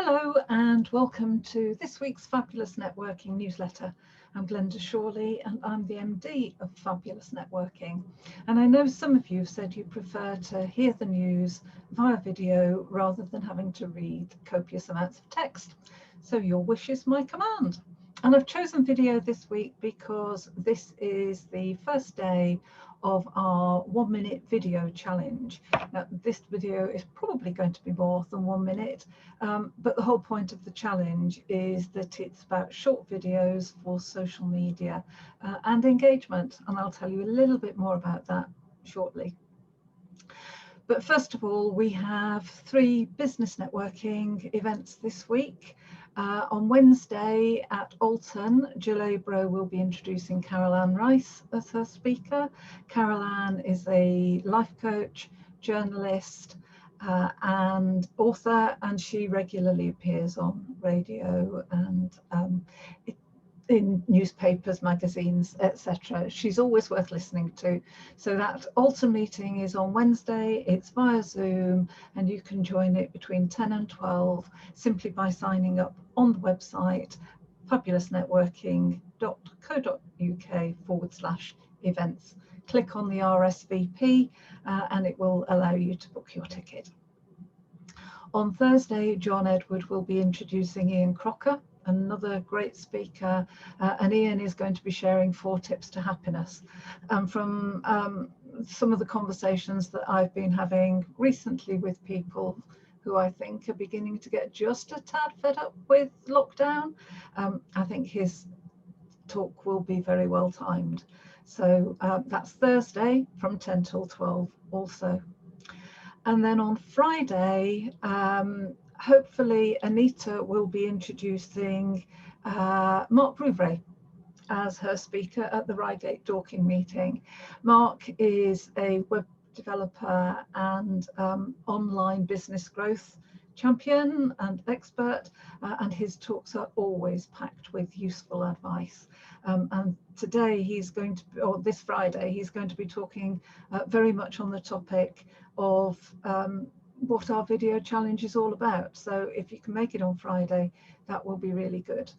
Hello and welcome to this week's Fabulous Networking newsletter. I'm Glenda Shawley and I'm the MD of Fabulous Networking. And I know some of you have said you prefer to hear the news via video rather than having to read copious amounts of text. So your wish is my command. And I've chosen video this week because this is the first day of our 1 minute video challenge. Now, this video is probably going to be more than 1 minute, but the whole point of the challenge is that it's about short videos for social media and engagement, and I'll tell you a little bit more about that shortly. But first of all, we have 3 business networking events this week. On Wednesday at Alton, Jill Abro will be introducing Carol-Anne Rice as her speaker. Carol-Anne is a life coach, journalist, and author, and she regularly appears on radio and in newspapers, magazines, etc. She's always worth listening to. So that Alton meeting is on Wednesday. It's via Zoom, and you can join it between 10 and 12 simply by signing up on the website fabulousnetworking.co.uk/events. Click on the RSVP and it will allow you to book your ticket. On Thursday, John Edward will be introducing Ian Crocker, another great speaker, and Ian is going to be sharing 4 tips to happiness. From some of the conversations that I've been having recently with people who I think are beginning to get just a tad fed up with lockdown, I think his talk will be very well timed. So that's Thursday from 10 till 12 also. And then on Friday, hopefully Anita will be introducing Mark Rouvray as her speaker at the Reigate Dorking meeting. Mark is a web developer and online business growth champion and expert, and his talks are always packed with useful advice. And today he's going to, or this Friday, he's going to be talking very much on the topic of what our video challenge is all about. So if you can make it on Friday, that will be really good.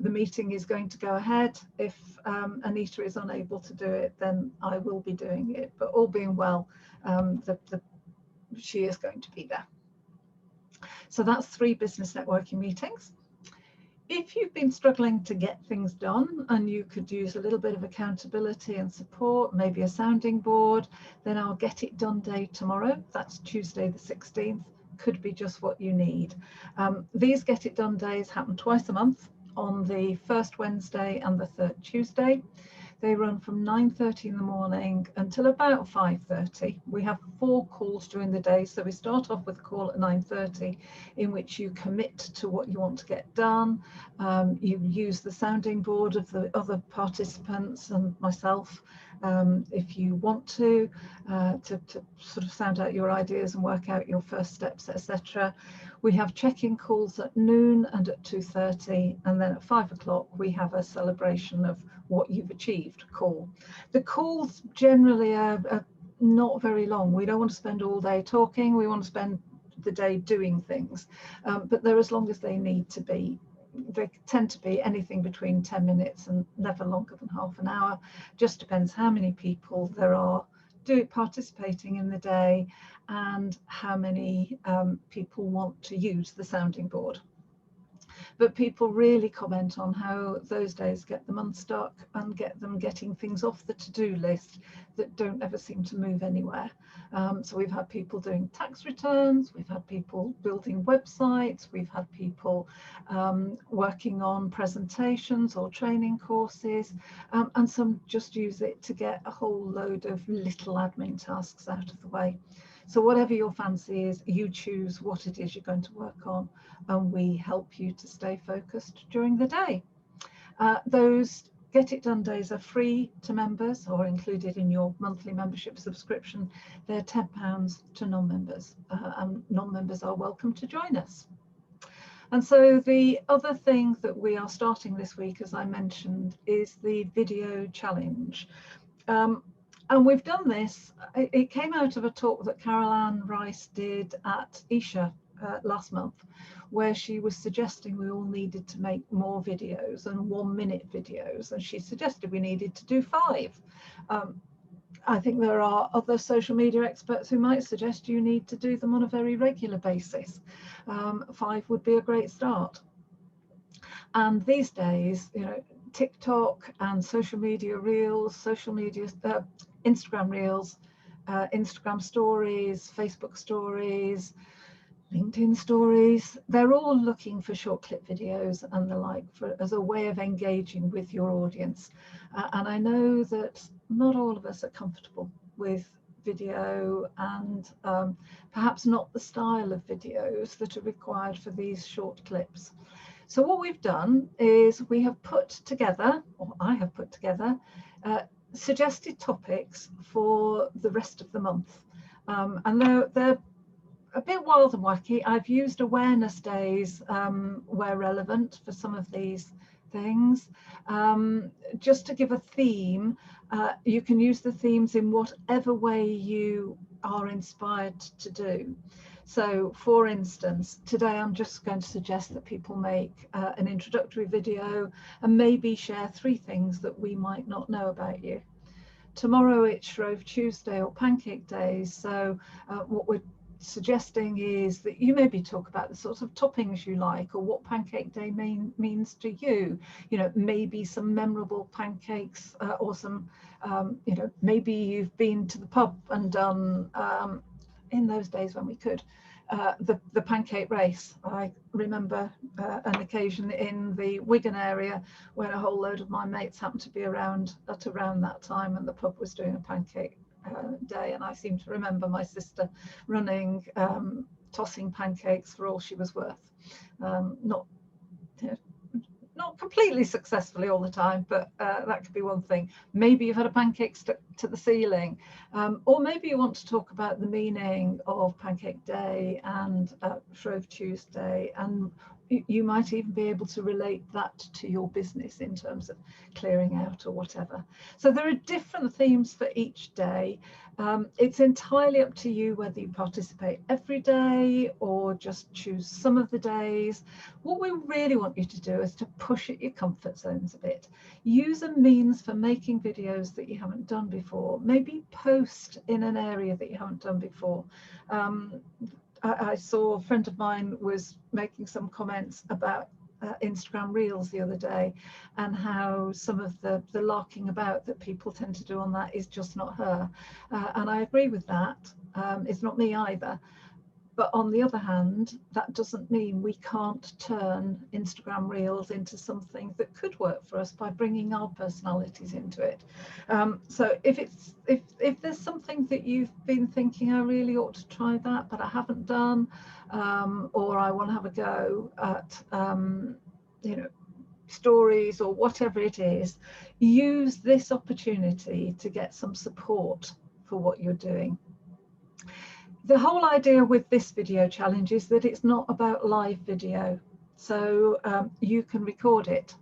The meeting is going to go ahead. If Anita is unable to do it, then I will be doing it, but all being well, she is going to be there. So that's 3 business networking meetings. If you've been struggling to get things done and you could use a little bit of accountability and support, maybe a sounding board, then our Get It Done Day tomorrow, that's Tuesday the 16th, could be just what you need. These Get It Done Days happen twice a month, on the first Wednesday and the third Tuesday. They run from 9:30 in the morning until about 5:30. We have 4 calls during the day. So we start off with a call at 9:30 in which you commit to what you want to get done. You use the sounding board of the other participants and myself if you want to sort of sound out your ideas and work out your first steps, etc. We have check-in calls at noon and at 2:30, and then at 5 o'clock we have a celebration of what you've achieved call. The calls generally are not very long. We don't want to spend all day talking, we want to spend the day doing things, but they're as long as they need to be. They tend to be anything between 10 minutes and never longer than half an hour. Just depends how many people there are participating in the day and how many people want to use the sounding board. But people really comment on how those days get them unstuck and get them getting things off the to-do list that don't ever seem to move anywhere. So we've had people doing tax returns, we've had people building websites, we've had people working on presentations or training courses, and some just use it to get a whole load of little admin tasks out of the way. So whatever your fancy is, you choose what it is you're going to work on, and we help you to stay focused during the day. Those Get It Done days are free to members or included in your monthly membership subscription. They're £10 to non-members, and non-members are welcome to join us. And so the other thing that we are starting this week, as I mentioned, is the video challenge. And we've done this, it came out of a talk that Carol-Anne Rice did at Esher last month, where she was suggesting we all needed to make more videos and 1-minute videos, and she suggested we needed to do 5. I think there are other social media experts who might suggest you need to do them on a very regular basis. 5 would be a great start. And these days, you know, TikTok and social media reels, Instagram reels, Instagram stories, Facebook stories, LinkedIn stories, they're all looking for short clip videos and the like as a way of engaging with your audience. And I know that not all of us are comfortable with video, and perhaps not the style of videos that are required for these short clips. So what we've done is we have put together, or I have put together, suggested topics for the rest of the month. And they're a bit wild and wacky. I've used awareness days where relevant for some of these things. Just to give a theme, you can use the themes in whatever way you are inspired to do. So for instance, today I'm just going to suggest that people make an introductory video and maybe share 3 things that we might not know about you. Tomorrow it's Shrove Tuesday or Pancake Day, so what we're suggesting is that you maybe talk about the sorts of toppings you like, or what Pancake Day means to you. You know, maybe some memorable pancakes, or some, you know, maybe you've been to the pub and done, in those days when we could, the pancake race. I remember an occasion in the Wigan area when a whole load of my mates happened to be around at around that time, and the pub was doing a pancake day, and I seem to remember my sister running, tossing pancakes for all she was worth. Not completely successfully all the time, but that could be one thing. Maybe you've had a pancake stuck to the ceiling, or maybe you want to talk about the meaning of Pancake Day and Shrove Tuesday, and you might even be able to relate that to your business in terms of clearing out or whatever. So there are different themes for each day. It's entirely up to you whether you participate every day or just choose some of the days. What we really want you to do is to push at your comfort zones a bit. Use a means for making videos that you haven't done before. Maybe post in an area that you haven't done before. I saw a friend of mine was making some comments about Instagram Reels the other day, and how some of the larking about that people tend to do on that is just not her. And I agree with that. It's not me either. But on the other hand, that doesn't mean we can't turn Instagram Reels into something that could work for us by bringing our personalities into it. So if there's something that you've been thinking, I really ought to try that, but I haven't done, or I want to have a go at, you know, stories or whatever it is, use this opportunity to get some support for what you're doing. The whole idea with this video challenge is that it's not about live video. So you can record it,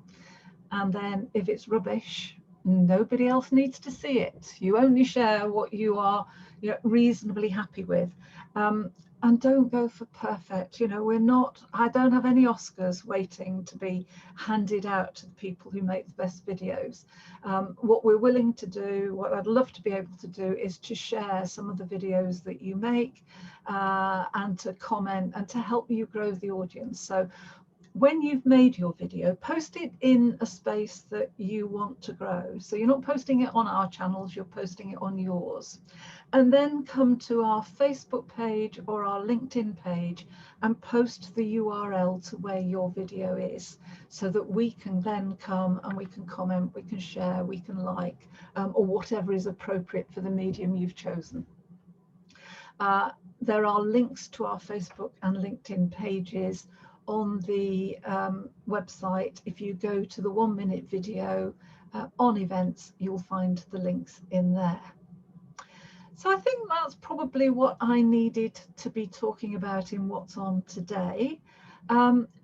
and then if it's rubbish, nobody else needs to see it. You only share what you are, you know, reasonably happy with. And don't go for perfect. You know, I don't have any Oscars waiting to be handed out to the people who make the best videos. What we're willing to do, what I'd love to be able to do, is to share some of the videos that you make, and to comment and to help you grow the audience. So when you've made your video, post it in a space that you want to grow. So you're not posting it on our channels, you're posting it on yours. And then come to our Facebook page or our LinkedIn page and post the URL to where your video is, so that we can then come and we can comment, we can share, we can like, or whatever is appropriate for the medium you've chosen. There are links to our Facebook and LinkedIn pages on the website. If you go to the 1-minute video on events, you'll find the links in there. So I think that's probably what I needed to be talking about in What's On today.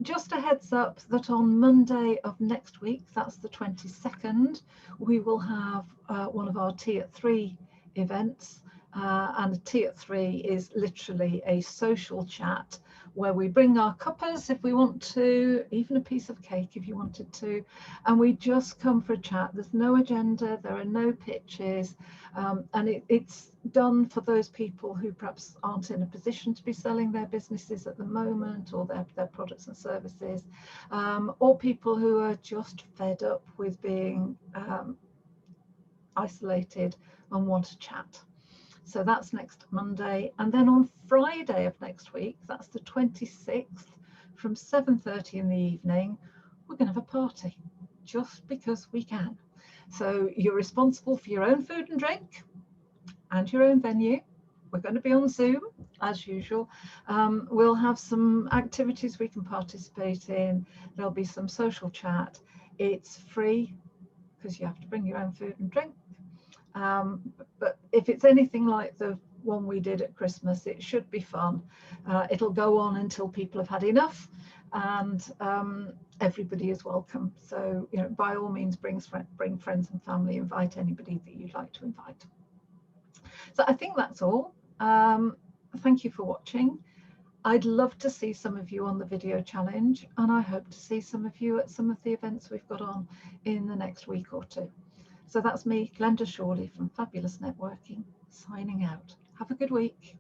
Just a heads up that on Monday of next week, that's the 22nd, we will have one of our Tea at 3 events. And Tea at 3 is literally a social chat where we bring our cuppers if we want to, even a piece of cake if you wanted to, and we just come for a chat. There's no agenda, there are no pitches, and it's done for those people who perhaps aren't in a position to be selling their businesses at the moment, or their products and services, or people who are just fed up with being isolated and want to chat. So that's next Monday. And then on Friday of next week, that's the 26th, from 7:30 in the evening, we're going to have a party just because we can. So you're responsible for your own food and drink and your own venue. We're going to be on Zoom as usual. We'll have some activities we can participate in. There'll be some social chat. It's free because you have to bring your own food and drink. But if it's anything like the one we did at Christmas, it should be fun. It'll go on until people have had enough, and everybody is welcome. So, you know, by all means, bring friends and family, invite anybody that you'd like to invite. So I think that's all. Thank you for watching. I'd love to see some of you on the video challenge, and I hope to see some of you at some of the events we've got on in the next week or two. So that's me, Glenda Shawley from Fabulous Networking, signing out. Have a good week.